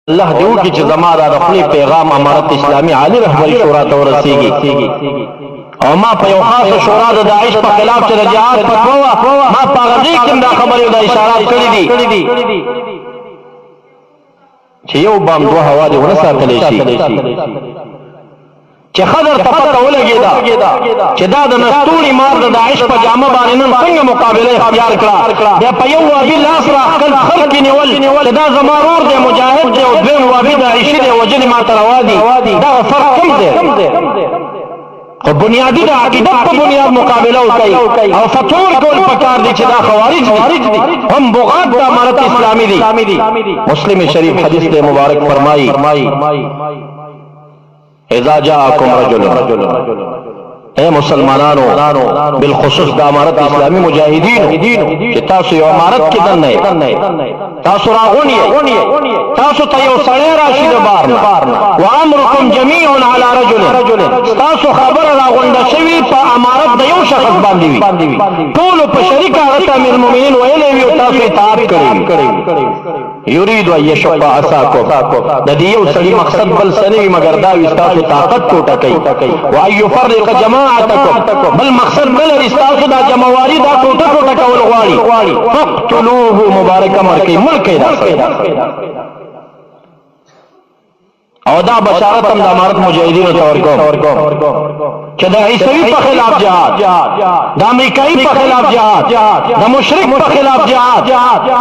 الله دیو کی چې زما د خپل پیغام امارت اسلامی عالی رهبری شورا ته ورسیږي او ما په یو خاصه شورا د داعش په خلاف چې د جهاد فتوا ما په غږی کې دا خبرې د اشارات کړې دي چې یو بام دوه هوا دې ورساتلی شي چې خضر ته پته ولګېده چې دا د نستوړي مار د داعش په جامه باندې نن څنګه مقابله اختیار کړه بیا په یو وابي لاس راخکل خلک یې نیول چې دا زما ورور دی مجاهد دی او دویم وابي داعشي دی وجلې ماته روا دي دغه فرق کوم دی خو بنیادي د عقیدت په بنیاد مقابله وکړي او فتور کول پکار دي چې دا خوارج دي هم بغات د امارت اسلامي دي مسلم شریف حدیث دی مبارک فرمایي اذا جاءكم رجل اے مسلمانانو بالخصوص د امارت اسلامی مجاهدین چې تاسو یو امارت کې دنه تاسو راغونی تاسو ته یو سړی راشي د بارنا وامركم جميع على رجل تاسو خبر راغونډه شوی په امارت د یو شخص باندې وي ټول په شریک هغه امیر المؤمنین ویلې وي تاسو اطاعت کړئ یرید ان یشق عصاکم د دې یو سړي مقصد بل سنوي مگر دا وي تاسو طاقت ټوټه کوي او يفرق جماعتكم بل مقصد بل استاسو دا جماواری دا ټوټه کول غواړي فقتلوه مبارک مرکی ملک دا او دا بشارت هم د امارت مجاهدینو ته ورکوم چې د عیسوي په خلاف جهاد د امریکایي په خلاف جهاد د مشرک په خلاف جهاد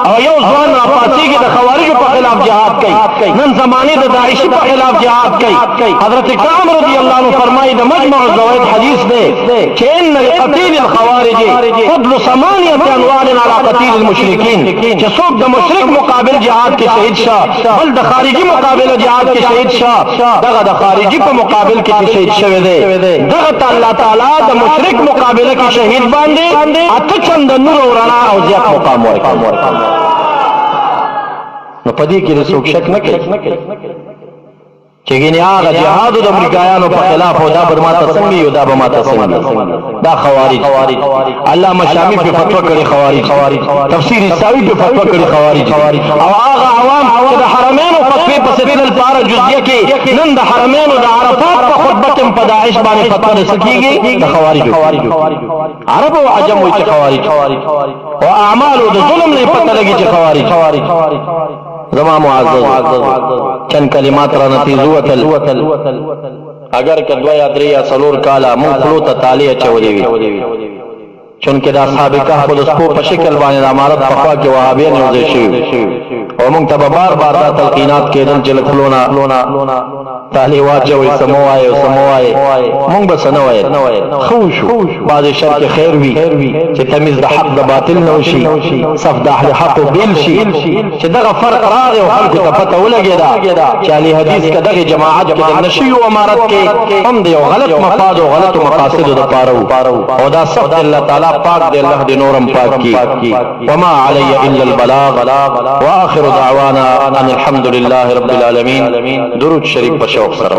او یو ځوان راپاڅېږي د خوارجو په خلاف جهاد کوي نن زمانه د داعشي په خلاف جهاد کوي حضرت کعب رضی الله عنه فرمایي د مجمع الزوائد حدیث دی چې ان لقتیل الخوارج فضل 8 انواع على قتیل المشرکین چې څوک د مشرک مقابل جهاد کې شهید شه بل د خارجي مقابل جهاد کې شهید دغه د خارجي په مقابل کې شهید شوی دی دغه الله تعالی د مشرک مقابله کې شهید باندې اته چند نور او رڼا او زیات مقام ورکړي نو پدې کې څوک شک نه کوي چې ګینه هغه جهاد د امریکایانو په خلاف او دا برماته څنګه یو دا برماته څنګه دا خوارج علامه شامی په فتوا کړي خوارج تفسیر ساوی په فتوا کړي خوارج او هغه عوام چې د حرمینو فتوا په سبیل الفار جزئیه کې نن د حرمینو د عرفات په خطبه کې په داعش باندې فتوا نسکیږي د خوارج عرب او عجم وي چې خوارج او اعمال د ظلم نه پته لګي چې خوارج زما معزز چند کلمات را نتیزو اگر که 2 یا 3 یا 4 کالا مونږ خلو ته تالی اچولې وي چونکه دا اصحاب کهف د سپو په شکل باندې د امارت په خوا کې وهابیان یوځای شوي او مونږ ته به بار دا تلقینات کېدل چې له خلونه تالی واچوئ سمووایئ مونږ به څه نه ویل ښه شو بعضې شر کې خیر وي چې تمیز د حق د باطل نه وشي صف د اهل حقو بیل شي چې دغه فرق راغی او خلکو ته پته ولګېده چې اهل حدیث که دغې جماعت کې د نشیو امارت کې هم د یو غلط مفاد او غلطو مقاصدو دپاره او دا صف د الله تعالی پاک دی الله دې نورم پاک کی وما علی الا البلاغ واخر دعوانا ان الحمد لله رب العالمین درود شریف په شوق سره